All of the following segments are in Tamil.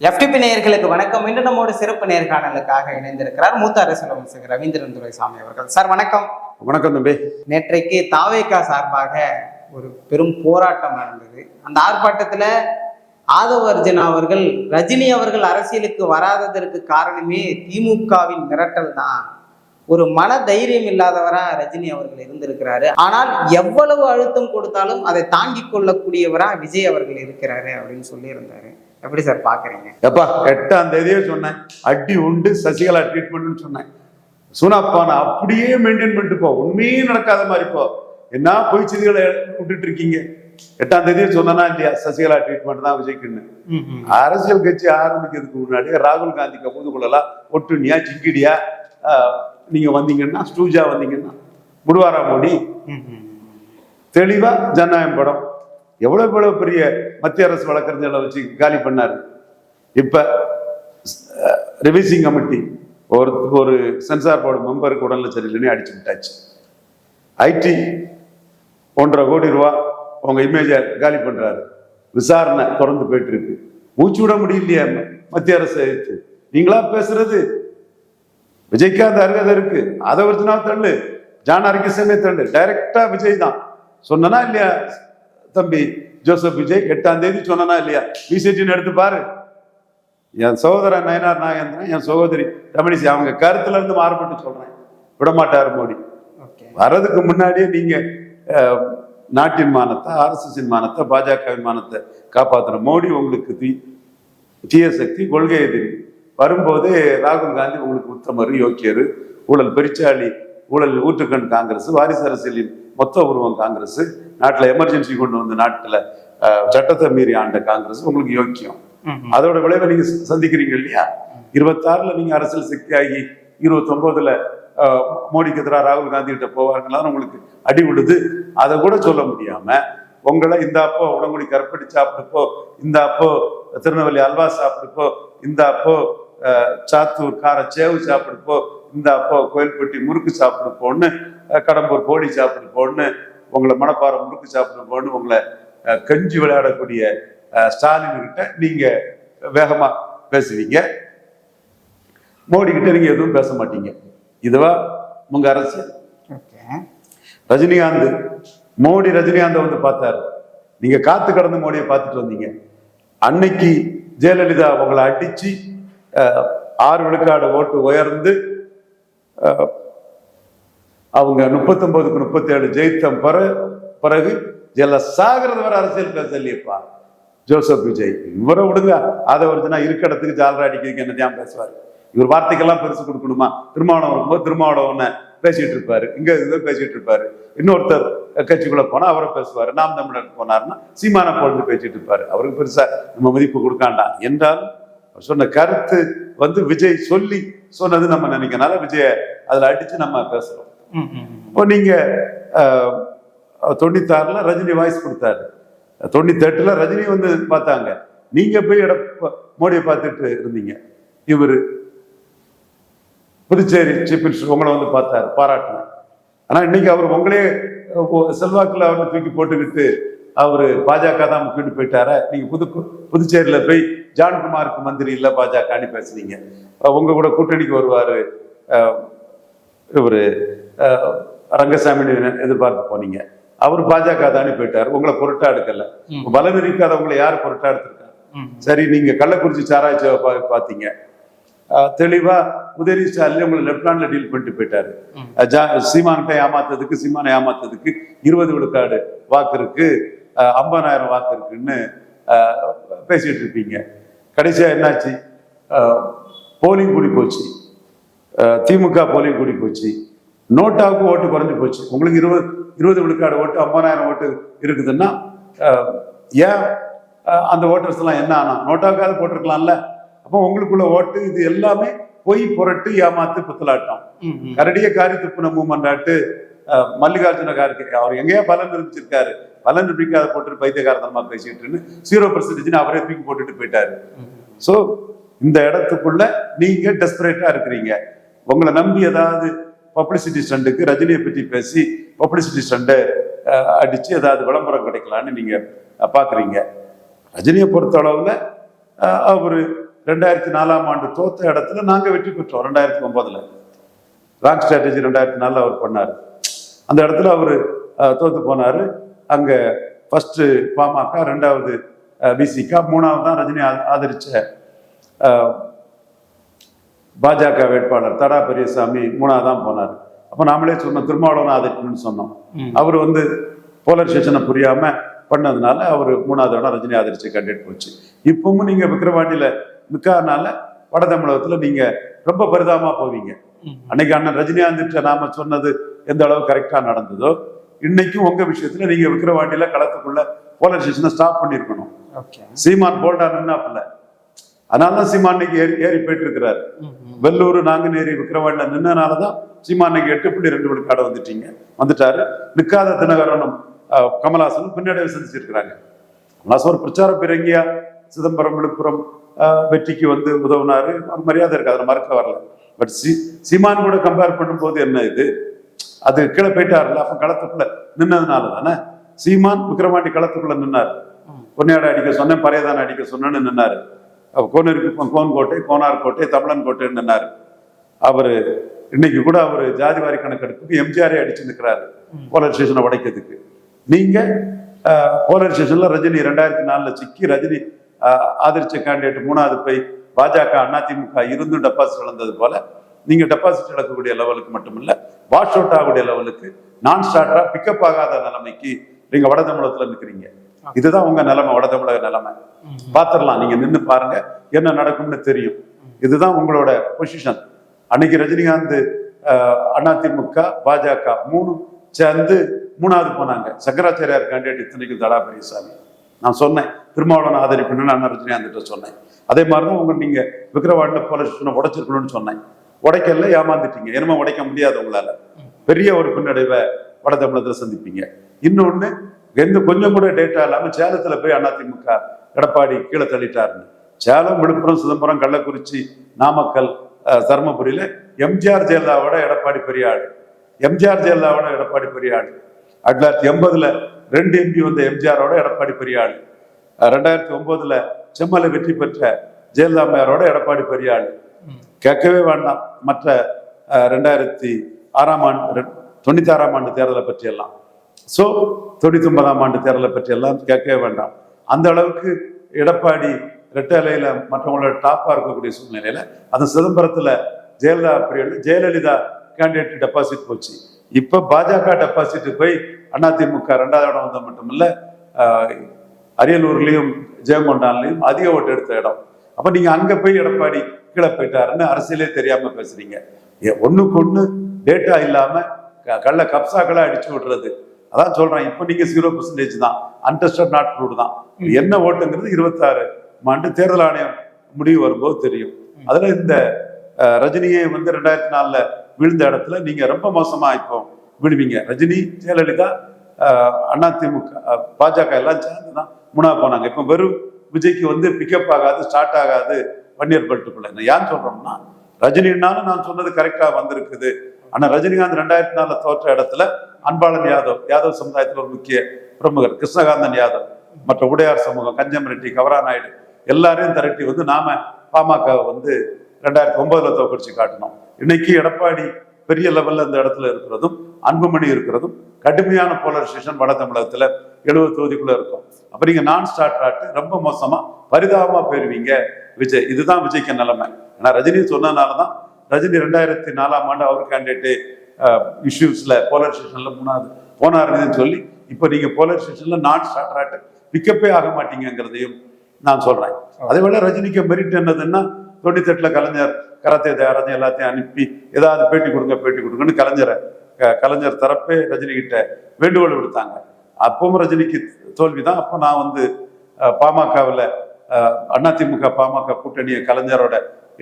எஃப்டிபி நேயர்களுக்கு வணக்கம். இன்று நம்மோட சிறப்பு நேர்காணலுக்காக இணைந்திருக்கிறார் மூத்த அரசியல் விமர்சகர் ரவீந்திரன் துரைசாமி அவர்கள். சார் வணக்கம். வணக்கம் தம்பி. நேற்றைக்கு தாவேகா சார்பாக ஒரு பெரும் போராட்டம் நடந்தது. அந்த ஆர்ப்பாட்டத்துல ஆதவ அர்ஜுனா அவர்கள் ரஜினி அவர்கள் அரசியலுக்கு வராததற்கு காரணமே திமுகவின் மிரட்டல் தான், ஒரு மன தைரியம் இல்லாதவரா ரஜினி அவர்கள் இருந்திருக்கிறாரு, ஆனால் எவ்வளவு அழுத்தம் கொடுத்தாலும் அதை தாங்கி கொள்ளக்கூடியவரா விஜய் அவர்கள் இருக்கிறாரு அப்படின்னு சொல்லி இருந்தாரு. எப்படி சார் பாக்குறீங்க? எப்பா 8ஆம் தேதியே சொன்னேன், அடி உண்டு சசிகலா ட்ரீட்மெண்ட்னு சொன்னேன். சூனாப்பான அப்படியே மெயின்டைன் பண்ணிட்டு போ, உண்மையே நடக்காத மாதிரி போ. என்ன பொய் செய்திகளை விட்டுட்டு இருக்கீங்க? 8ஆம் தேதியே சொன்னா இல்லையா, சசிகலா ட்ரீட்மெண்ட் தான் விஜய்க்குன்னு. அரசியல் கட்சி ஆரம்பிக்கிறதுக்கு முன்னாடி ராகுல் காந்தி கபூது கொள்ளலாம், ஒட்டுனியா சிங்கிடியா நீங்க வந்தீங்கன்னா, ஸ்டூஜா வந்தீங்கன்னா, முடுவாரா மோடி தெளிவா ஜனநாயகம் படம் எவ்வளவு பெரிய மத்திய அரசு வழக்கறிஞர்களை வச்சு காலி பண்ணாரு. இப்ப ரிவைசிங் கமிட்டி ஒரு சென்சார் போர்டு மெம்பருக்கு உடல்ல சரியில்லைன்னு அடிச்சு விட்டாச்சு. ஐடி 1.5 கோடி ரூபா உங்க இமேஜ காலி பண்றாரு. விசாரணை தொடர்ந்து போயிட்டு இருக்கு. மூச்சு விட முடியலையா மத்திய அரசு எடுத்து? நீங்களா பேசுறது? விஜய்க்கு அருகதை இருக்கு, அதை ஒரிஜினா தள்ளு, ஜான் அரிகிசமே தள்ளு, டைரக்டா விஜய் தான் சொன்னா இல்லையா தம்பி ஜோசப் விஜய்? 8ஆம் தேதி சொன்னா இல்லையா? பிசிடின்னு எடுத்து பாரு. என் சகோதரன் நயனார் நாகேந்திரன், என் சகோதரி தமிழிசை, அவங்க கருத்துல இருந்து மாறுபட்டு சொல்றேன், விடமாட்டாரு மோடி. வர்றதுக்கு முன்னாடியே நீங்க நாட்டின் மானத்தை, RSS மானத்தை, பாஜகவின் மானத்தை காப்பாத்துற மோடி உங்களுக்கு தீய சக்தி, கொள்கை எதிரி. வரும்போது ராகுல் காந்தி உங்களுக்கு உத்தமரு, யோக்கியரு, ஊழல் பெரிச்சாளி, ஊழல் ஊற்றுக்கண் காங்கிரஸ், வாரிசு அரசியலின் மொத்த உருவம் காங்கிரஸ், நாட்டில் எமர்ஜென்சி கொண்டு வந்து நாட்டில் சட்டத்தை மீறி ஆண்ட காங்கிரஸ் உங்களுக்கு யோக்கியம். அதோட விளைவை நீங்க சந்திக்கிறீங்க இல்லையா? 26ல நீங்க அரசியல் சக்தி ஆகி 29ல மோடிக்கு எதிராக ராகுல் காந்தி கிட்ட போவார்கள்லாம் உங்களுக்கு அடி விடுது. அதை கூட சொல்ல முடியாம உங்களை இந்த அப்போ உடங்குடி கருப்படி சாப்பிடுப்போ, இந்த அப்போ திருநெல்வேலி அல்வா சாப்பிடுப்போ, இந்த அப்போ சாத்தூர் கார சேவு சாப்பிடுப்போ, இந்த அப்போ கோயில்பட்டி முறுக்கு சாப்பிடுப்போன்னு, கடம்பூர் கோழி சாப்பிடுப்போன்னு, உங்களை மணப்பாறை முறுக்கு சாப்பிடுப்போன்னு உங்களை கஞ்சி விளையாடக்கூடிய ஸ்டாலின் கிட்ட நீங்க வேகமா பேசுவீங்க. மோடி கிட்ட நீங்க எதுவும் பேச மாட்டீங்க. இதுவா உங்க அரசியல்? ரஜினிகாந்த் மோடி ரஜினிகாந்த் வந்து பார்த்தாரு, நீங்க காத்து கடந்து மோடியை பார்த்துட்டு வந்தீங்க. அன்னைக்கு ஜெயலலிதா உங்களை அடிச்சு 6 விழுக்காடு ஓட்டு உயர்ந்து அவங்க 39க்கு 37 ஜெயித்த பிறகு சாகிறது வர அரசியல் பேசலையப்பா ஜோசப் விஜய். இவரை விடுங்க, அதை ஒருத்தனா இருக்க இடத்துக்கு ஜாலரா அடிக்கிறதுக்கு என்னத்தையும் பேசுவாரு. இவர் வார்த்தைக்கெல்லாம் பெருசு கொடுக்கணுமா? திருமாவளவன் இருக்கும்போது திருமாவளவனை பேசிட்டு இருப்பாரு, இங்க பேசிட்டு இருப்பாரு. இன்னொருத்தர் கட்சிக்குள்ள போனா அவரை பேசுவாரு. நாம் தமிழர் போனாருன்னா சீமான பொழுது பேசிட்டு இருப்பாரு. அவருக்கு பெருசா நம்ம மதிப்பு கொடுக்காண்டாம் என்றாலும் சொன்ன கருத்து வந்து விஜய் சொல்லி சொன்னது நம்ம நினைக்கிறனால விஜய அதுல அடிச்சு நம்ம பேசுறோம். இப்போ நீங்க 96ல ரஜினி வாய்ஸ் கொடுத்தாரு, 98ல ரஜினி வந்து பார்த்தாங்க, நீங்க போய் மோடியை பார்த்துட்டு இருந்தீங்க. இவரு புதுச்சேரி சீஃப் மினிஸ்டர் உங்களை வந்து பார்த்தாரு, பாராட்டினார். ஆனா இன்னைக்கு அவர் உங்களே செல்வாக்குல அவரை தூக்கி போட்டுக்கிட்டு அவரு பாஜக தான் முக்கியம் போயிட்டார. நீங்க புதுச்சேரியில போய் ஜான்குமாருக்கு மந்திரி இல்ல பாஜகன்னு பேசுனீங்க. உங்க கூட கூட்டணிக்கு வருவாரு இவரு ரங்கசாமி எதிர்பார்த்து போனீங்க. அவர் பாஜக தானே போயிட்டாரு, உங்களை பொருட்டா எடுக்கல. பலம் இருக்காதவங்களை யார் பொருட்டா எடுத்திருக்காரு? சரி, நீங்க கள்ளக்குறிச்சி சாராய்ச்சியை பாத்தீங்க, தெளிவா உதயநிதி ஸ்டாலின் உங்களை லெப்ட் ஹேண்ட்ல டீல் பண்ணிட்டு போயிட்டாரு. சீமானை ஏமாத்ததுக்கு 20 விழுக்காடு வாக்கு இருக்கு, 50,000 வாக்கு இருக்குன்னு பேசிட்டு இருப்பீங்க. கடைசியா என்னாச்சு? போலிங் கூடி போச்சு, திமுக போலிங் கூடி போச்சு, நோட்டாவுக்கு ஓட்டு குறைஞ்சு போச்சு. உங்களுக்கு 20 விழுக்காடு ஓட்டு, 50,000 ஓட்டு இருக்குதுன்னா ஏன் அந்த ஓட்டர்ஸ் எல்லாம் என்ன ஆனா? நோட்டாவுக்காவது போட்டிருக்கலாம்ல. அப்போ உங்களுக்குள்ள ஓட்டு இது எல்லாமே பொய், புரட்டு, ஏமாத்து, புத்தலாட்டம். கரடிய காரி துப்புன மூமண்டாட்டு மல்லிகார்ஜுன கார்கே அவர் எங்கேயா பலன் நிரூபிச்சிருக்காரு. பலன் நிரூபிக்காத போட்டு பைத்தியகாரத்தனமா பேசிட்டு 0% அவரே தூக்கி போட்டுட்டு போயிட்டாரு. சோ இந்த இடத்துக்குள்ள நீங்க டெஸ்பரேட்டா இருக்கிறீங்க. உங்களை நம்பி ஏதாவது பப்ளிசிட்டி ஸ்டண்டுக்கு ரஜினியை பற்றி பேசி பப்ளிசிட்டி ஸ்டண்டை அடிச்சு ஏதாவது விளம்பரம் கிடைக்கலான்னு நீங்க பாக்குறீங்க. ரஜினியை பொறுத்த அளவுல அவரு 2004ஆம் ஆண்டு தோத்த இடத்துல நாங்க வெற்றி பெற்றோம். 2009 ராங் ஸ்ட்ராட்டஜி 2004 அவர் பண்ணாரு. அந்த இடத்துல அவரு தோத்து போனாரு. அங்க ஃபர்ஸ்ட் பாமக, 2வது விசிக, 3வது தான் ரஜினி ஆதரிச்ச பாஜக வேட்பாளர் தடா பெரியசாமி 3வது தான் போனார். அப்ப நாமளே சொன்னோம் திருமாவளவன் ஆதரிக்கணும்னு சொன்னோம். அவர் வந்து போலரைசேஷனை புரியாம பண்ணதுனால அவர் 3வது இடம் ரஜினி ஆதரிச்ச கேண்டிடேட் போச்சு. இப்பவும் நீங்க விக்கிரவாண்டியில நிற்காதனால வட தமிழகத்துல நீங்க ரொம்ப பரிதாபமா போவீங்க. அன்னைக்கு அண்ணன் ரஜினிகாந்த் நாம சொன்னது எந்த அளவு கரெக்டா நடந்ததோ, இன்னைக்கும் உங்க விஷயத்துல நீங்க விக்கிரவாண்டியில களத்துக்குள்ள போலரைசேஷனை ஸ்டாப் பண்ணிருக்கணும். சீமான் போல்டா நின்னாப்புல, அதனாலதான் சீமான் இன்னைக்கு ஏறி போயிட்டு இருக்கிறாரு. வெள்ளூர், நாங்குநேரி, விக்கிரவாண்டியில நின்னனாலதான் சீமான் இன்னைக்கு 8.2 விழுக்காடு வந்துட்டாரு. நிற்காத தினகரனும் கமலாசனும் பின்னடைவு சந்திச்சிருக்கிறாங்க. கமலாசன் ஒரு பிரச்சார பிறங்கியா சிதம்பரம், விழுப்புரம் வெற்றிக்கு வந்து உதவுனாரு, மரியாதை இருக்கு, அதை மறக்க வரல. பட் சீமான் கூட கம்பேர் பண்ணும்போது என்ன இது, அது கீழே போயிட்டாருல்ல. அப்ப களத்துக்குள்ள நின்னதுனால தானே சீமான் விக்கிரவாண்டி களத்துக்குள்ள நின்னாரு. பொன்னியாட அடிக்க சொன்னேன், பரையதான அடிக்க சொன்னேன்னு நின்னாரு. கோன்கோட்டை, கோனார் கோட்டை, தமிழன் கோட்டைன்னு நின்னாரு. அவரு இன்னைக்கு கூட அவரு ஜாதிவாரி கணக்கெடுப்புக்கு எம்ஜிஆரே அடிச்சு நிற்கிறாரு போலரைசேஷனை உடைக்கிறதுக்கு. நீங்க போலரைசேஷன்ல ரஜினி 2004 சிக்கி ரஜினி ஆதரிச்ச கேண்டிடேட் 3வது போய் பாஜக, அதிமுக இருந்து டெபாசிட் இழந்தது போல நீங்க டெபாசிட் இழக்கக்கூடிய லெவலுக்கு மட்டுமில்ல, வாஷ் அவுட் ஆகக்கூடிய லெவலுக்கு, நான் ஸ்டார்டரா பிக்கப் ஆகாத நிலைமைக்கு நீங்க வட தமிழகத்துல நிற்கிறீங்க. இதுதான் உங்க நிலைமை, வட தமிழக நிலைமை. பாத்திரலாம், நீங்க நின்று பாருங்க, என்ன நடக்கும்னு தெரியும். இதுதான் உங்களோட பொசிஷன். அன்னைக்கு ரஜினிகாந்த், அதிமுக, பாஜக 3 சேர்ந்து 3வது போனாங்க. சங்கராச்சாரியார் கேண்டிடேட் இத்தனைக்கும் தடா பெரியசாமி. நான் சொன்னேன் திருமாவளவன் ஆதரிக்கணும்னு அண்ணா ரஜினிகாந்த் சொன்னேன். அதே மாதிரிதான் நீங்க விக்கிரவாண்டில போலரைசேஷனை உடைச்சிருக்கணும்னு சொன்னேன். உடைக்கல, ஏமாந்துட்டீங்க. என்னமோ உடைக்க முடியாது உங்களால. பெரிய ஒரு பின்னடைவை வட தமிழகத்துல சந்திப்பீங்க. இன்னொன்னு, கொஞ்சம் கூட டேட்டா இல்லாம சேலத்துல போய் அதிமுக எடப்பாடி கீழே தள்ளிட்டாருன்னு. சேலம், விழுப்புரம், சிதம்பரம், கள்ளக்குறிச்சி, நாமக்கல், தர்மபுரியில எம்ஜிஆர் ஜெயலலிதாவோட எடப்பாடி பெரிய ஆளு. எம்ஜிஆர் ஜெயலலிதாவோட எடப்பாடி பெரிய ஆளு. 1980 2 MP வந்த எம்ஜிஆரோட எடப்பாடி பெரிய ஆளு. 2009 செம்மலை வெற்றி பெற்ற ஜெயலலிதாமையாரோட எடப்பாடி பெரிய ஆளு. கேட்கவே வேண்டாம். மற்ற 2006ஆம் ஆண்டு 96ஆம் ஆண்டு தேர்தலை பற்றி எல்லாம், 99ஆம் ஆண்டு தேர்தலை பற்றி எல்லாம் கேட்கவே வேண்டாம். அந்த அளவுக்கு எடப்பாடி ரெட்டலையில மற்றவங்களோட டாப்பா இருக்கக்கூடிய சூழ்நிலையில அந்த சிதம்பரத்துல ஜெயலலிதா கேண்டிடேட் டெபாசிட் போச்சு. இப்ப பாஜக டெபாசிட் போய் அதிமுக 2வது இடம் வந்த மட்டும் இல்ல, அரியலூர்லயும் ஜெயங்கொண்டான்லயும் அதிக ஓட்டு எடுத்த இடம். அப்ப நீங்க அங்க போய் எடப்பாடி கீழே போயிட்டாருன்னு அரசியலே தெரியாம பேசுறீங்க. ஒண்ணுக்கு ஒண்ணு டேட்டா இல்லாம கள்ள கப்சாக்களா அடிச்சு விடுறது. அதான் சொல்றேன், இப்ப நீங்க 0% தான், அன்டெஸ்டட் நாட் ப்ரூவ்டு தான். என்ன ஓட்டுங்கிறது 26 ஆண்டு தேர்தல் ஆணையம் முடிவு வரும்போது தெரியும். அதுல இந்த ரஜினியை 2004 விழுந்த இடத்துல நீங்க ரொம்ப மோசமா இப்போ விடுவீங்க. ரஜினி, ஜெயலலிதா, அதிமுக, பாஜக எல்லாம் சேர்ந்துதான் 3வது போனாங்க. இப்ப வெறும் விஜய்க்கு பிக்கப் ஆகாது, ஸ்டார்ட் ஆகாது வன்னியர் பெல்ட்டுக்குள்ள. ஏன் சொல்றோம்னா, ரஜினினாலும் நான் சொன்னது கரெக்டா வந்திருக்குது. ஆனா ரஜினிகாந்த் 2004 தோற்ற இடத்துல அன்பாளன் யாதவ் சமுதாயத்தில் ஒரு முக்கிய பிரமுகர் கிருஷ்ணகாந்தன் யாதவ், மற்ற உடையார் சமூகம், கஞ்சம் ரெட்டி, கவரா நாயுடு எல்லாரையும் திரட்டி நாம பாமக 2009 தோக்கடிச்சு காட்டணும். இன்னைக்கு எடப்பாடி பெரிய லெவல்ல இந்த இடத்துல இருக்கிறதும், அன்புமணி இருக்கிறதும், கடுமையான போலரைசேஷன் வட தமிழகத்துல 70 தொகுதிக்குள்ள இருக்கும். அப்ப நீங்க நான் ஸ்டார்ட் ஆட்டு ரொம்ப மோசமா பரிதாபமா போயிருவீங்க விஜய். இதுதான் விஜய்க்கு நிலைமை. ஏன்னா ரஜினி சொன்னதுனாலதான் ரஜினி 2004ஆம் ஆண்டு அவர் கேண்டிடேட் இஷ்யூஸ்ல போலரைசேஷன்ல 3வது போனாருன்னு சொல்லி, இப்ப நீங்க போலரைசேஷன்ல நான் ஸ்டார்ட் ஆட்டு பிக்கப்பே ஆக மாட்டீங்கிறதையும் நான் சொல்றேன். அதே போல ரஜினிக்கு மெரிட் என்னதுன்னா, 98 கலைஞர் கராத்தே தயாராஜன் எல்லாத்தையும் அனுப்பி ஏதாவது பேட்டி கொடுங்கன்னு கலைஞர் தரப்பே ரஜினி கிட்ட வேண்டுகோள் விடுத்தாங்க. அப்பவும் ரஜினிக்கு தோல்விதான். அப்போ நான் பாமகவில் அதிமுக பாமக கூட்டணியை கலைஞரோட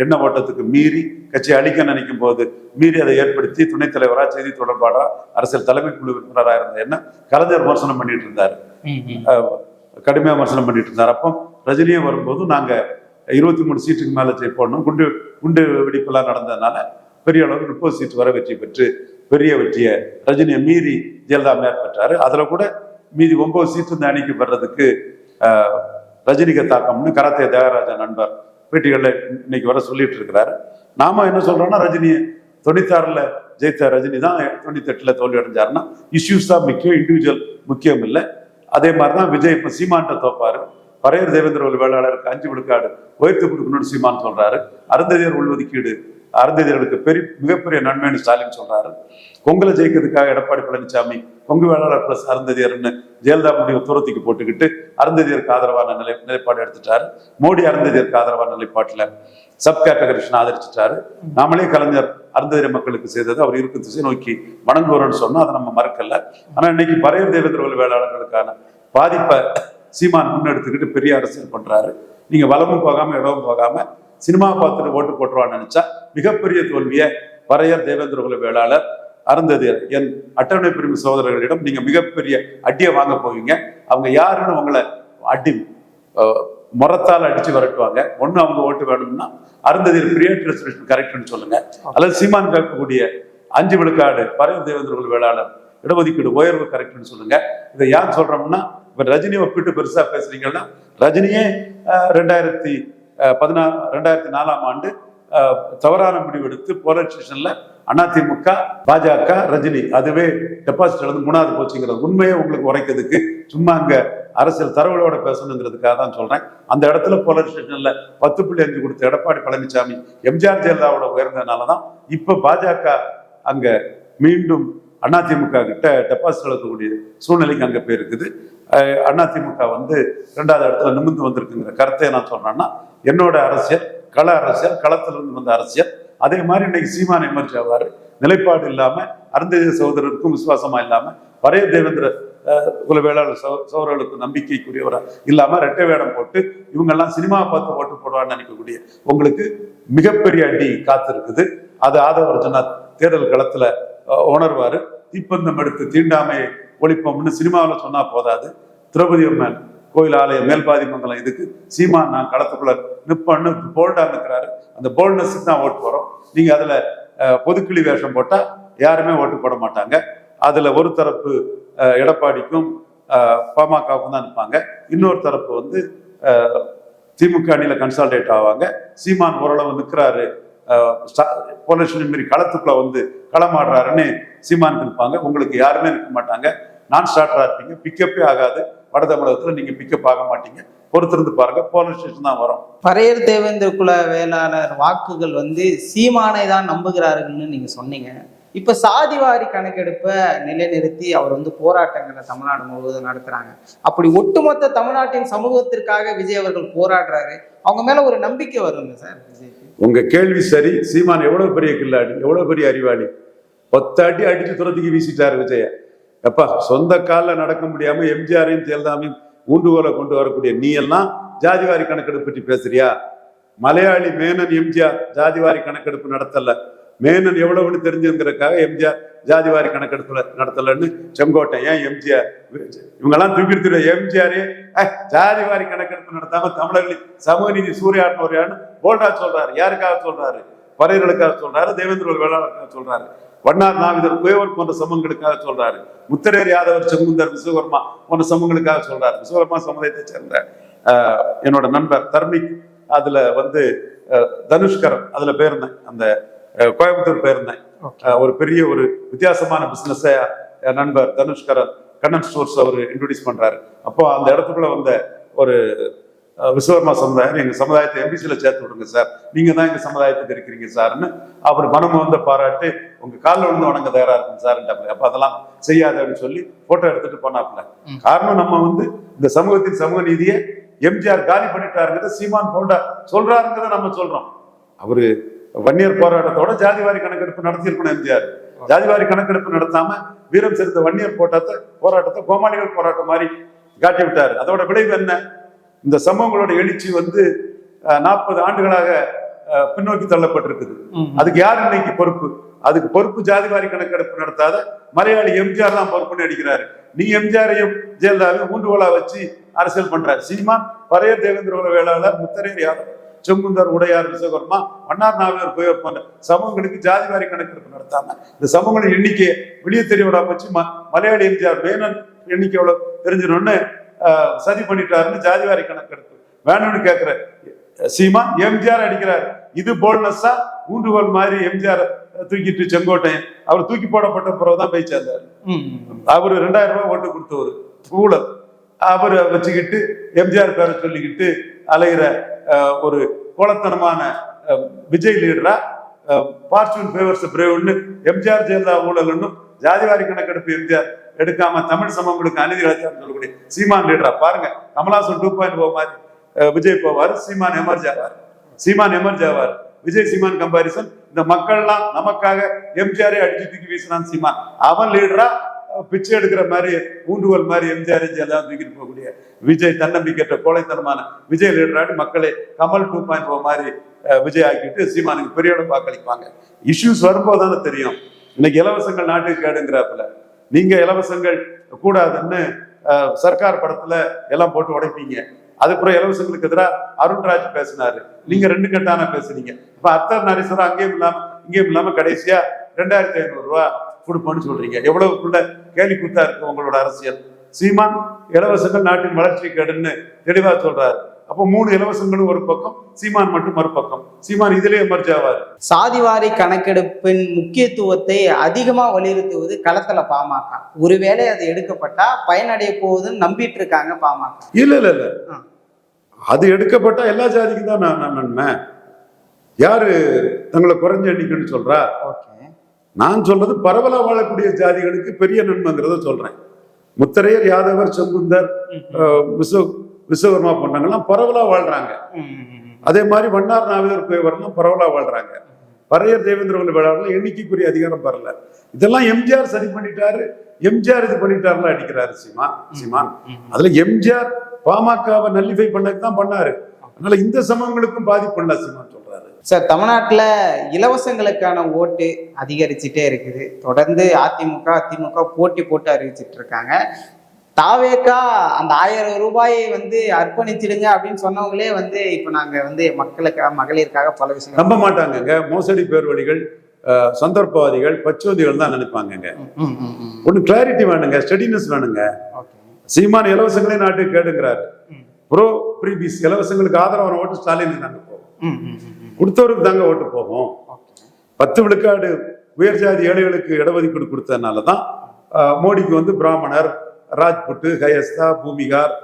எண்ண ஓட்டத்துக்கு மீறி கட்சி அழிக்க நினைக்கும் போது மீறி அதை ஏற்படுத்தி துணைத் தலைவராக, செய்தி தொடர்பாளராக, அரசியல் தலைமை குழு உறுப்பினராக இருந்த என்ன கலைஞர் விமர்சனம் பண்ணிட்டு இருந்தாரு, கடுமையா விமர்சனம் பண்ணிட்டு இருந்தார். அப்போ ரஜினியே வரும்போது நாங்க 23 சீட்டுக்கு மேல போடணும், குண்டு வெடிப்பெல்லாம் நடந்ததுனால பெரிய அளவுக்கு 30 சீட்டு வர வெற்றி பெற்று பெரிய வெற்றியை ரஜினியை மீறி ஜெயலலிதா மேற் பெற்றாரு. அதுல கூட மீதி 9 சீட்டு இந்த அணிக்கு பெறதுக்கு ரஜினிக்கு தாக்கம்னு கராத்தே தியாகராஜன் நண்பர் பேட்டிகளில் இன்னைக்கு வர சொல்லிட்டு இருக்கிறாரு. நாம என்ன சொல்றோம்னா, ரஜினியை 96ல் ஜெயித்த ரஜினி தான் 98ல் தோல்வி அடைஞ்சாருன்னா இஷ்யூஸ் தான் முக்கியம், இண்டிவிஜுவல் முக்கியம் இல்லை. அதே மாதிரிதான் விஜய் இப்ப சீமான்ட்ட தோப்பாரு. பரையர் தேவேந்திர ஒரு வேளாளருக்கு 5 விழுக்காடு உயர்த்து கொடுக்கணும்னு சீமான் சொல்றாரு. அருந்ததியர் உள்ஒதுக்கீடு அருந்ததியர்களுக்கு மிகப்பெரிய நன்மைன்னு ஸ்டாலின் சொல்றாரு. பொங்கலை ஜெயிக்கிறதுக்காக எடப்பாடி பழனிசாமி பொங்கு வேளாளர் பிளஸ் அருந்ததியர்னு ஜெயலலிதா முடிவு தூரத்துக்கு போட்டுக்கிட்டு அருந்ததியருக்கு ஆதரவான நிலைப்பாடு எடுத்துட்டாரு. மோடி அருந்ததியருக்கு ஆதரவான நிலைப்பாட்டுல சப் கேட்டகரிஷன் ஆதரிச்சுட்டாரு. நாமளே கலைஞர் அருந்ததியர் மக்களுக்கு செய்தது அவர் இருக்கும் திசை நோக்கி வணங்குவோம்னு சொன்னா அதை நம்ம மறக்கல. ஆனா இன்னைக்கு பரையர் தேவேந்திர வேளாளர்களுக்கான பாதிப்பை சீமான் முன்னெடுத்துக்கிட்டு பெரிய அரசியல் பண்றாரு. நீங்க வலமும் போகாம இடமும் போகாம சினிமா பார்த்துட்டு ஓட்டு போட்டுருவான்னு நினைச்சா மிகப்பெரிய தோல்வியை பரையர் தேவேந்திர குல வேளாளர் அருந்ததியர் என் அட்டவணை பிரிவு சகோதரர்களிடம் நீங்க மிகப்பெரிய அடியை வாங்க போவீங்க. அவங்க யாருன்னு உங்களை அடி முறத்தால் அடிச்சு விரட்டுவாங்க. ஒண்ணு அவங்க ஓட்டு வேணும்னா அருந்ததியர் கிரியேட் ரெசல்யூஷன் கரெக்ட்னு சொல்லுங்க, அல்லது சீமான் கேட்கக்கூடிய 5 விழுக்காடு பரையர் தேவேந்திர குல வேளாளர் இடஒதுக்கீடு உயர்வு கரெக்ட்னு சொல்லுங்க. இதை ஏன் சொல்றோம்னா, இப்ப ரஜினி ஒப்பிட்டு பெருசா பேசுறீங்கன்னா, ரஜினியே 2004ஆம் ஆண்டு தவறான முடிவெடுத்து போலீஸ் ஸ்டேஷன்ல அதிமுக பாஜக ரஜினி அதுவே டெபாசிட் இழந்து 3வது போச்சுங்கிறது உண்மையை உங்களுக்கு உரைக்கிறதுக்கு சும்மா அங்க அரசியல் தரவுகளோட பேசணுங்கிறதுக்காக தான் சொல்றேன். அந்த இடத்துல போலீஸ் ஸ்டேஷன்ல 10.5 கொடுத்த எடப்பாடி பழனிசாமி எம்ஜிஆர் ஜெயலலிதாவோட உயர்ந்ததுனாலதான் இப்ப பாஜக அங்க மீண்டும் அதிமுக கிட்ட டெபாசிட் இழக்கக்கூடிய சூழ்நிலைக்கு அங்க போயிருக்குது. அதிமுக 2வது இடத்துல நிமிர்ந்து வந்திருக்குங்கிற கருத்தை நான் சொல்றேன்னா, என்னோட அரசியல் கள அரசியல், களத்திலிருந்து வந்த அரசியல். அதே மாதிரி இன்னைக்கு சீமான் எமர்ஜி ஆவாரு. நிலைப்பாடு இல்லாம அருந்ததிய சகோதரருக்கும் விசுவாசமா இல்லாம பரையர் தேவேந்திர குல வேளாளர் சகோதரர்களுக்கு நம்பிக்கைக்குரியவரா இல்லாம ரெட்டை வேடம் போட்டு இவங்கெல்லாம் சினிமாவை பார்த்து ஓட்டு போடுவான்னு நினைக்கக்கூடிய உங்களுக்கு மிகப்பெரிய அடி காத்து இருக்குது. அது ஆதவர்ஜனா தேர்தல் களத்துல உணர்வாரு. தீப்பந்தம் எடுத்து தீண்டாமையை ஒழிப்போம்னு சினிமாவில் சொன்னா போதாது. திரௌபதி அம்மன் கோயில் ஆலய மேல்பாதி மங்கலம் இதுக்கு சீமான் நான் களத்துக்குள்ள நிப்பன்னு போல்டா நிற்கிறாரு. அந்த போல்ட்னஸுக்கு தான் ஓட்டு போறோம். நீங்க அதுல பொதுக்கிளி வேஷம் போட்டா யாருமே ஓட்டு போட மாட்டாங்க. அதுல ஒரு தரப்பு எடப்பாடிக்கும் பாமகவுக்கும் தான் நிற்பாங்க. இன்னொரு தரப்பு திமுக அணியில கன்சால்டேட் ஆவாங்க. சீமான் ஓரளவு நிற்கிறாரு, போலீஸ் மாரி களத்துக்குள்ள களமாடுறாருன்னு சீமான் நிற்பாங்க. உங்களுக்கு யாருமே நிற்க மாட்டாங்க. நான் ஸ்டார்டரா இருப்பீங்க. பிக்கப்பே ஆகாது. வட தமிழகத்துல நீங்க பிக்கப் ஆக மாட்டீங்க. பொறுத்திருந்து பாருங்க. போலீஸ் ஸ்டேஷன் தான் வரும். பரையர் தேவேந்திர குல வேளாளர் வாக்குகள் சீமானை தான் நம்புகிறார்கள்னு நீங்க சொன்னீங்க. இப்ப சாதிவாரி கணக்கெடுப்பை நிலைநிறுத்தி அவர் போராட்டங்களை தமிழ்நாடு முழுவதும் நடத்துறாங்க. அப்படி ஒட்டுமொத்த தமிழ்நாட்டின் சமூகத்திற்காக விஜய் அவர்கள் போராடுறாரு. அவங்க மேல ஒரு நம்பிக்கை வருங்க சார் விஜய்க்கு. உங்க கேள்வி சரி. சீமான் எவ்வளவு பெரிய கில்லாடி, எவ்வளவு பெரிய அறிவாளி. 10 அடி அடிச்சு துரத்துக்கு வீசிட்டாரு விஜய. எப்பா சொந்த காலில் நடக்க முடியாம எம்ஜிஆரையும் ஜெயலலிதாவையும் ஊண்டுகோலை கொண்டு வரக்கூடிய நீ எல்லாம் ஜாதிவாரி கணக்கெடுப்பு பற்றி பேசுறியா? மலையாளி மேனன் எம்ஜிஆர் ஜாதிவாரி கணக்கெடுப்பு நடத்தல. மேனன் எவ்வளவுன்னு தெரிஞ்சுங்கிறதுக்காக எம்ஜிஆர் ஜாதிவாரி கணக்கெடுப்புல நடத்தலன்னு செங்கோட்டை ஏன் எம்ஜிஆர் இவங்கெல்லாம் தூக்கிட்டு எம்ஜிஆரே ஜாதிவாரி கணக்கெடுப்பு நடத்தாம தமிழர்களின் சமூக நீதி சூறையாடுவான்னு போல்டா சொல்றாரு. யாருக்காக சொல்றாரு? பரையர்களுக்காக சொல்றாரு, தேவேந்திர வேளாளருக்காக சொல்றாரு, வண்ணார் நாவிதர் குயவர் போன்ற சமூகங்களுக்காக சொல்றாரு, முத்தரையர் யாதவர் செங்குந்தர் விஸ்வகர்மா போன்ற சமூகங்களுக்காக சொல்றாரு. விஸ்வகர்மா சமுதாயத்தை சேர்ந்த என்னோட நண்பர் தர்மிக் அதுல தனுஷ்கரன் அதுல போயிருந்தேன். அந்த கோயம்புத்தூர் போயிருந்தேன். ஒரு பெரிய ஒரு வித்தியாசமான பிசினஸ் நண்பர் தனுஷ்கரன் கண்ணன் ஸ்டோர்ஸ் அவர் இன்ட்ரோடியூஸ் பண்றாரு. அப்போ அந்த இடத்துக்குள்ள ஒரு விஸ்வகர்மா சமுதாயம் எங்க சமுதாயத்தை எம்பிசியில சேர்த்து விடுங்க சார், நீங்க தான் எங்க சமுதாயத்துக்கு இருக்கிறீங்க சார்ன்னு அவர் மனம் பாராட்டு உங்க காலில் விழுந்து வணங்க தயாரா இருக்கும் சார். அப்ப அதெல்லாம் செய்யாது அப்படின்னு சொல்லி போட்டோ எடுத்துட்டு போனாப்புல. காரணம் நம்ம இந்த சமூகத்தின் சமூக நீதியை எம்ஜிஆர் காலி பண்ணிட்டாருங்கிறத சீமான் போல்டா சொல்றாருங்கிறத நம்ம சொல்றோம். அவரு வன்னியர் போராட்டத்தோட ஜாதிவாரி கணக்கெடுப்பு நடத்தியிருக்கணும். எம்ஜிஆர் ஜாதிவாரி கணக்கெடுப்பு நடத்தாம வீரம் செலுத்த வன்னியர் போராட்டத்தை கோமாளிகள் போராட்டம் மாதிரி காட்டி விட்டாரு. அதோட விளைவு என்ன? இந்த சமூகங்களோட எழுச்சி 40 ஆண்டுகளாக பின்னோக்கி தள்ளப்பட்டிருக்குது. அதுக்கு யார் இன்னைக்கு பொறுப்பு? அதுக்கு பொறுப்பு ஜாதிவாரி கணக்கெடுப்பு நடத்தாத மலையாளி எம்ஜிஆர் தான் பொறுப்புன்னு அடிக்கிறாரு. நீ எம்ஜிஆரையும் ஜெயலலிதாவையும் ஊண்டுகோலா வச்சு அரசியல் பண்ற. சீமான் பரையர் தேவேந்திர வேளாளர், முத்தரையர் யாதவர், செங்குந்தர், உடையார், விஸ்வகர்மா, வண்ணார் நாவிதர் குயவர் போன்ற சமூகங்களுக்கு ஜாதிவாரி கணக்கெடுப்பு நடத்தாம இந்த சமூகங்களின் எண்ணிக்கையை வெளியே தெரிய விடாம வச்சு மலையாளி எம்ஜிஆர் மேனன் எண்ணிக்கை எவ்வளவு தெரிஞ்சிடணும்னு சதி பண்ணிட்டாருன்னு ஜாதிவாரி கணக்கெடுப்பு வேணும்னு கேட்கிற சீமான் எம்ஜிஆர் அடிக்கிறார். இது போல்னஸா ஊன்றுகோல் மாதிரி எம்ஜிஆர் தூக்கிட்டு செங்கோட்டையன் அவர் தூக்கி போடப்பட்ட பிறகுதான் போய் சேர்ந்தார். அவரு 2000 ரூபாய் ஓட்டு கொடுத்தவர் ஊழல் அவரை வச்சுக்கிட்டு எம்ஜிஆர் பேரை சொல்லிக்கிட்டு அலைகிற ஒரு கோலத்தனமான விஜய் லீடரா பார்ச்சூன் ஃபேவர்ஸ் பிரேவ்னு எம்ஜிஆர் ஜெயலலிதா ஊழல்னு ஜாதிவாரி கணக்கெடுப்பு எம்ஜிஆர் எடுக்காம தமிழ் சமங்களுக்கு அநீதி இழைச்சார்னு சொல்லக்கூடிய சீமான் லீடரா பாருங்க. கமலாசன் 2.0 மாதிரி விஜய் போவார், சீமான் எமர்ஜ் ஆவார். சீமான் எமர்ஜ் ஆவார். விஜய் சீமான் கம்பாரிசன். இந்த மக்கள்லாம் நமக்காக எம்ஜிஆரை அடிச்சு தூக்கி வீசினான் சீமான். அவன் லீடரா பிச்சை எடுக்கிற மாதிரி ஊண்டுகோல் மாதிரி எம்ஜிஆர் எல்லாம் தூக்கிட்டு போகக்கூடிய விஜய் தன்னம்பிக்கையற்ற கோழைத்தனமான விஜய் லீடராடி மக்களை கமல் 2.0 மாதிரி விஜய் ஆக்கிட்டு சீமானுக்கு பெரிய இடம் வாக்களிப்பாங்க. இஷ்யூஸ் வரும்போது தானே தெரியும். இன்னைக்கு இலவசங்கள் நாட்டுக்கு கேடுங்கிறாப்புல, நீங்க இலவசங்கள் கூடாதுன்னு சர்க்கார் படத்துல எல்லாம் போட்டு உடைப்பீங்க. அதுக்கப்புறம் இலவசங்களுக்கு எதிராக அருண்ராஜ் பேசினாரு, நீங்க 2 கட்டான பேசுனீங்க. இப்ப அர்த்தர் நரீஸ்வரர் அங்கேயும் இல்லாம கடைசியா 2500 ரூபாய் கொடுப்போம்னு சொல்றீங்க. எவ்வளவுக்குள்ள கேலி கூத்தா இருக்கு உங்களோட அரசியல். சீமான் இலவசங்கள் நாட்டின் வளர்ச்சி கேடுன்னு தெளிவா சொல்றாரு. அப்போ 3 இலவசங்களும் ஒரு பக்கம், சீமான் மட்டும் மறுபக்கம். சீமான் இதிலே எமர்ஜ் ஆவார். சாதிவாரி கணக்கெடுப்பின் முக்கியத்துவத்தை அதிகமா வலியுறுத்துவது களத்துல பாமக. ஒருவேளை அது எடுக்கப்பட்டா பயனடைய போகுதுன்னு நம்பிட்டு இருக்காங்க பாமக. இல்ல அது எடுக்கப்பட்டா எல்லா ஜாதிக்கும் தான் நன்மை. யாரு தங்களை குறைஞ்ச எண்ணிக்கைன்னு சொல்றா? நான் சொல்றது பரவலா வாழக்கூடிய ஜாதிகளுக்கு பெரிய நன்மைங்கிறத சொல்றேன். முத்தரையர், யாதவர், செங்குந்தர், விஸ்வகர்மா போன்றவங்கலாம் பரவலா வாழ்றாங்க. அதே மாதிரி வண்ணார், நாவிதர், குயவர்லாம் பரவலா வாழ்றாங்க. பறையர், தேவேந்திர வேளாளர்கள் எண்ணிக்கைக்குரிய அதிகாரம் பெறல. இதெல்லாம் எம்ஜிஆர் சரி பண்ணிட்டாரு, எம்ஜிஆர் இது பண்ணிட்டாருல அடிக்கிறாரு சீமான். அதுல எம்ஜிஆர் பாமகவை நல்லிஃபை பண்ணதுக்கு தான் பண்ணாரு. அதனால இந்த சமூகங்களுக்கும் பாதிப்பு பண்ணல சீமான் சொல்றாரு. சார், தமிழ்நாட்டுல இலவசங்களுக்கான ஓட்டு அதிகரிச்சுட்டே இருக்குது. தொடர்ந்து திமுக போட்டி போட்டு அறிவிச்சிட்டு இருக்காங்க. தாவேக்கா அந்த 1000 ரூபாயை அர்ப்பணிச்சிடுங்க அப்படின்னு சொன்னவங்களே இப்ப நாங்க மக்களுக்காக, மகளிருக்காக பல விஷயம் நம்ப மாட்டாங்க. மோசடி பேர்வழிகள், சந்தர்ப்பவாதிகள், பச்சோதிகள் தான் நினைப்பாங்க. ஒண்ணு கிளாரிட்டி வேணுங்க, ஸ்டெடினஸ் வேணுங்க. சீமான் இலவசங்களே நாட்டுக்கு கேடுங்கிறாரு. ப்ரோ ப்ரீபீஸ் இலவசங்களுக்கு ஆதரவான ஓட்டு ஸ்டாலின் தாங்க போகும், கொடுத்தவருக்கு தாங்க ஓட்டு போகும். 10 விழுக்காடு உயர் ஜாதி ஏழைகளுக்கு இடஒதுக்கீடு கொடுத்ததுனாலதான் மோடிக்கு பிராமணர், ராஜ்புட்டு, கயஸ்தா, பூமிகார்,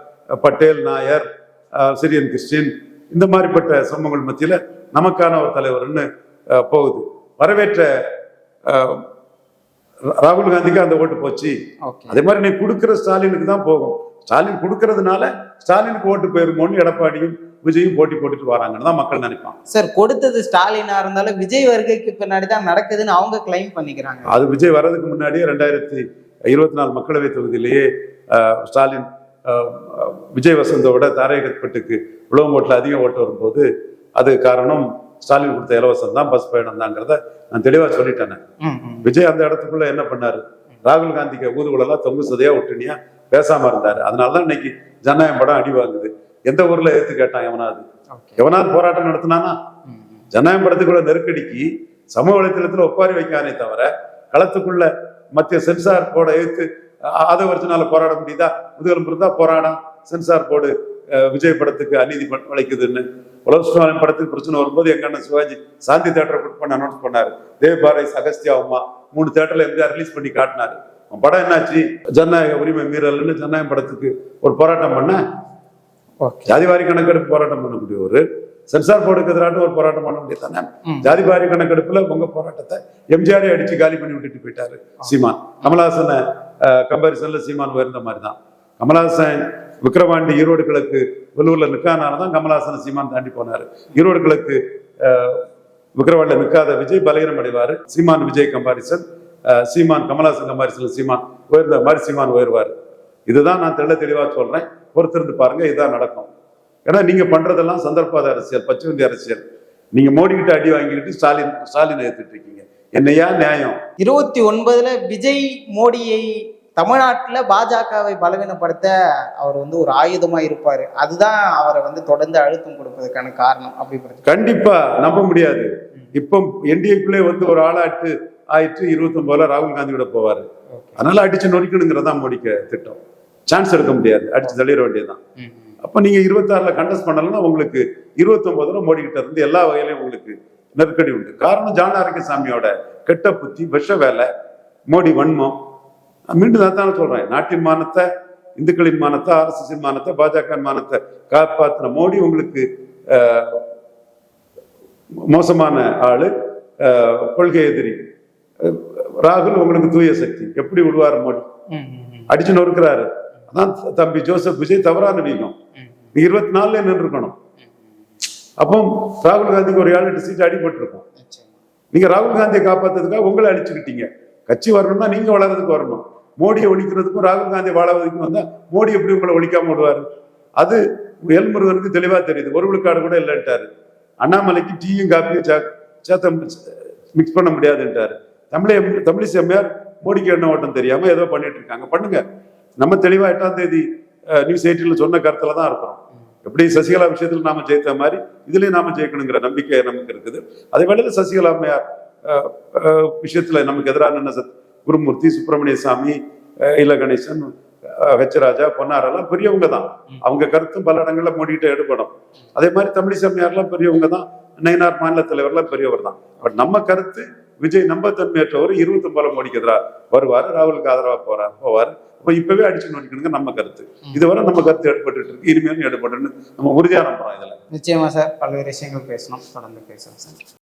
பட்டேல், நாயர், சிரியன் கிறிஸ்டின் இந்த மாதிரிப்பட்ட சமூகங்கள் மத்தியில நமக்கான ஒரு தலைவர்னு போகுது. வரவேற்ற ராகுல் காந்திக்கு அந்த ஓட்டு போச்சு. அதே மாதிரி நீ கொடுக்கிற ஸ்டாலினுக்கு தான் போகும். ஸ்டாலின் கொடுக்கறதுனால ஸ்டாலினுக்கு ஓட்டு போயிருமோன்னு எடப்பாடியும் விஜயும் போட்டி போட்டுட்டு வராங்கன்னு தான் மக்கள் நினைப்பாங்க. சார், கொடுத்தது ஸ்டாலினா இருந்தாலும் விஜய் வருகைக்கு பின்னாடி தான் நடக்குதுன்னு அவங்க கிளைம் பண்ணிக்கிறாங்க. அது விஜய் வர்றதுக்கு முன்னாடியே 2024 மக்களவை தொகுதியிலேயே ஸ்டாலின் விஜய் வசந்தோட தாரையகப்பட்டுக்கு உழவு ஓட்டுல அதிகம் ஓட்டு வரும்போது அது காரணம் ஸ்டாலின் கொடுத்த இலவசம் தான், பஸ் பயணம் தாங்கிறத நான் தெளிவா சொல்லிட்டேன். விஜய் அந்த இடத்துக்குள்ள என்ன பண்ணாரு? ராகுல் காந்திக்கு ஊதுகுழலாம் தொங்கு சதையா ஒட்டுனியா பேசாம இருந்தாரு. அதனாலதான் இன்னைக்கு ஜனநாயகம் படம் அடி வாங்குது. எந்த ஊர்ல ஏத்து கேட்டான் எவனாவது போராட்டம் நடத்தினானா? ஜனநாயகம் படத்துக்குள்ள நெருக்கடிக்கு சமூக வலைத்தளத்துல ஒப்பாரி வைக்கானே தவிர களத்துக்குள்ள மத்திய சென்சார் போர்டை எதிர்த்து ஆதவர்ஜனால போராட முடியுதா? முதுகெலும்பு இருந்தா போராடம். சென்சார் போர்டு விஜய் படத்துக்கு அநீதி வளைக்குதுன்னு. உலகம் படத்துக்கு பிரச்சனை வரும்போது எங்க அண்ணன் சிவாஜி சாந்தி தேட்டரை புக் பண்ண அனௌன்ஸ் பண்ணாரு. தேவ்பாரேஸ், அகஸ்தியா அம்மா 3 தேட்டர்ல எம்ஜிஆர் ரிலீஸ் பண்ணி காட்டினாரு. படம் என்னாச்சு? ஜனநாயக உரிமை மீறல்னு ஜனநாயகம் படத்துக்கு ஒரு போராட்டம் பண்ண, ஜாதிவாரி கணக்கெடுப்பு போராட்டம் பண்ணக்கூடிய ஒரு சென்சார் போர்டுக்கு எதிராக ஒரு போராட்டம் பண்ண முடியாது தானே? ஜாதிவாரி கணக்கெடுப்புல உங்க போராட்டத்தை எம்ஜிஆரே அடிச்சு காலி பண்ணி விட்டுட்டு போயிட்டாரு சீமான். கமலஹாசனை கம்பாரிசன்ல சீமான் உயர்ந்த மாதிரிதான். கமலஹாசன் விக்கிரவாண்டி ஈரோடு கிழக்கு வெள்ளூர்ல நிற்கானால்தான் கமலஹாசனை சீமான் தாண்டி போனாரு. ஈரோடு கிழக்கு விக்கிரவாண்டில நிற்காத விஜய் பலகீனம் அடைவாரு. சீமான் விஜய் கம்பாரிசன், சீமான் கமலஹாசன் கம்பாரிசன் சீமான் உயர்ந்த மாதிரி சீமான் உயர்வாரு. இதுதான் நான் தெளிவா சொல்றேன். பொறுத்திருந்து பாருங்க, இதுதான் நடக்கும். ஏன்னா நீங்க பண்றதெல்லாம் சந்தர்ப்பாத அரசியல், பச்சைவந்தி அரசியல். நீங்க மோடி கிட்ட அடி வாங்கிட்டு ஸ்டாலின் ஏத்துட்டு இருக்கீங்க. என்னையா நியாயம்? 29ல விஜய் மோடியை தமிழ்நாட்டுல பாஜகவை பலவீனப்படுத்த அவர் ஒரு ஆயுதமா இருப்பாரு. அதுதான் அவரை தொடர்ந்து அழுத்தம் கொடுப்பதற்கான காரணம். அப்படி கண்டிப்பா நம்ப முடியாது. இப்போ என்டிஏக்குள்ளே ஒரு ஆளாட்டு ஆயிட்டு 29ல ராகுல் காந்தியோட போவாரு. அதனால அடிச்சு நொடிக்கணுங்கிறதா மோடிக்கு திட்டம். சான்ஸ் எடுக்க முடியாது, அடிச்சு தள்ளிட வேண்டியதுதான். அப்போ நீங்க 26ல் கண்டஸ்ட் பண்ணலன்னா உங்களுக்கு 29 ரூபா மோடி கிட்ட இருந்து எல்லா வகையிலையும் உங்களுக்கு நெருக்கடி உண்டு. காரணம் ஜான் ஆரோக்கியசாமியோட கெட்ட புத்தி, விஷ வேலை, மோடி வன்மம். மீண்டும் தான் சொல்றேன், நாட்டின் மானத்தை, இந்துக்களின் மானத்தை, RSS மானத்தை, பாஜக மானத்தை காப்பாற்றின மோடி உங்களுக்கு மோசமான ஆளு, கொள்கை எதிரி. ராகுல் உங்களுக்கு தூய சக்தி. எப்படி விடுவார் மோடி? அடிச்சு நொறுக்கிறாரு. அதான் தம்பி ஜோசப் விஜய் தவறான வீகம். நீ 24ல நின்று இருக்கணும். அப்போ ராகுல் காந்திக்கு ஒரு 7-8 சீட் அடிபட்டு இருக்கும். நீங்க ராகுல் காந்தியை காப்பாத்துறதுக்காக உங்களை அழிச்சுக்கிட்டீங்க. கட்சி வரணும்னா நீங்க வளர்றதுக்கு வரணும். மோடியை ஒழிக்கிறதுக்கும் ராகுல் காந்தி வாழவதுக்கும் வந்தா மோடி எப்படி உங்களை ஒழிக்காம விடுவாரு? அது எல்முருகனுக்கு தெளிவா தெரியுது. ஒரு விழுக்காடு கூட இல்லைன்ட்டாரு. அண்ணாமலைக்கு டீயும் காப்பியும் சேர்த்த மிக்ஸ் பண்ண முடியாதுன்ட்டாரு. தமிழிசை அம்மையார் மோடிக்கு என்ன ஓட்டம் தெரியாம ஏதோ பண்ணிட்டு இருக்காங்க. பண்ணுங்க. நம்ம தெளிவா 8ஆம் தேதி நியூஸ் 18ல சொன்ன கருத்துல தான் இருக்கிறோம். எப்படி சசிகலா விஷயத்துல நாம ஜெயித்த மாதிரி இதுலயும் நாம ஜெயிக்கணுங்கிற நம்பிக்கை நமக்கு இருக்குது. அதே வேளையில சசிகலா அம்மையார் விஷயத்துல நமக்கு எதிரான குருமூர்த்தி, சுப்பிரமணிய சாமி, இல கணேசன், ராஜா, பொன்னாரெல்லாம் பெரியவங்க தான். அவங்க கருத்தும் பல இடங்கள்ல மோடிக்கிட்ட எடுபடும். அதே மாதிரி தமிழிசை அம்மையார்லாம் பெரியவங்க தான். நயினார் மாநில தலைவர்லாம் பெரியவர் தான். பட் நம்ம கருத்து, விஜய் நம்பத்தன்மையற்றவர், 29 மோடிக்கு எதிராக வருவாரு, ராகுலுக்கு ஆதரவா போவாரு. அப்ப இப்பவே அடிச்சு நோக்கணுங்க நம்ம கருத்து. இதுவரை நம்ம கருத்து எடுபட்டு இருக்கு, இனிமேலும் எடுபட்டு நம்ம உறுதியா நம்புறோம். இதுல நிச்சயமா சார், பல்வேறு விஷயங்கள் பேசணும், தொடர்ந்து பேசணும் சார்.